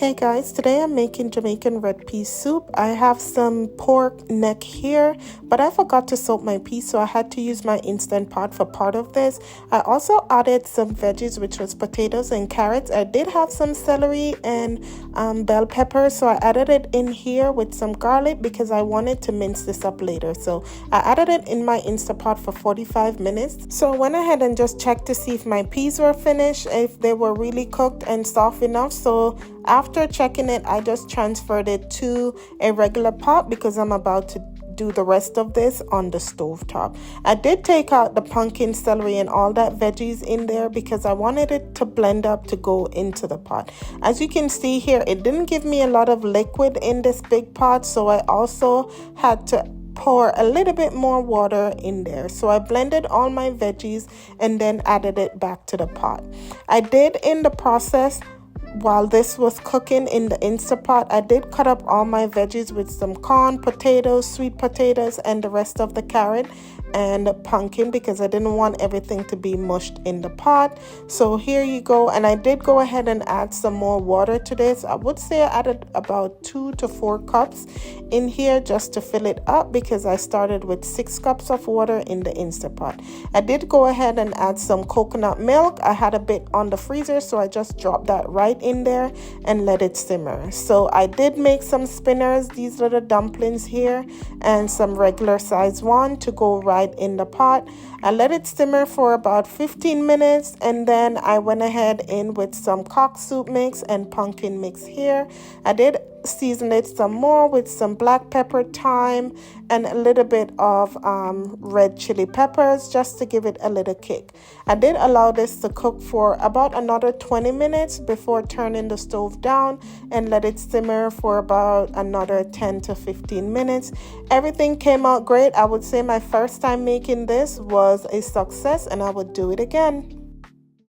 Hey guys, today I'm making Jamaican red pea soup. I have some pork neck here, but I forgot to soak my peas, so I had to use my Instant Pot for part of this. I also added some veggies, which was potatoes and carrots. I did have some celery and bell pepper, so I added it in here with some garlic because I wanted to mince this up later. So I added it in my Instant Pot for 45 minutes. So I went ahead and just checked to see if my peas were finished, if they were really cooked and soft enough. So after checking it, I just transferred it to a regular pot because I'm about to do the rest of this on the stove top. I did take out the pumpkin, celery, and all that veggies in there because I wanted it to blend up to go into the pot. As you can see here, it didn't give me a lot of liquid in this big pot, so I also had to pour a little bit more water in there. So I blended all my veggies and then added it back to the pot. I did, in the process, while this was cooking in the Instant Pot, I did cut up all my veggies with some corn, potatoes, sweet potatoes, and the rest of the carrot and pumpkin because I didn't want everything to be mushed in the pot. So here you go. And I did go ahead and add some more water to this. I would say I added about 2 to 4 cups in here just to fill it up because I started with 6 cups of water in the Instant Pot. I did go ahead and add some coconut milk. I had a bit on the freezer, so I just dropped that right in there and let it simmer. So I did make some spinners, these little dumplings here, and some regular size one to go right in the pot. I let it simmer for about 15 minutes and then I went ahead in with some cock soup mix and pumpkin mix here. I did season it some more with some black pepper, thyme, and a little bit of red chili peppers just to give it a little kick. I did allow this to cook for about another 20 minutes before turning the stove down and let it simmer for about another 10 to 15 minutes. Everything came out great. I would say my first time making this was a success and I would do it again.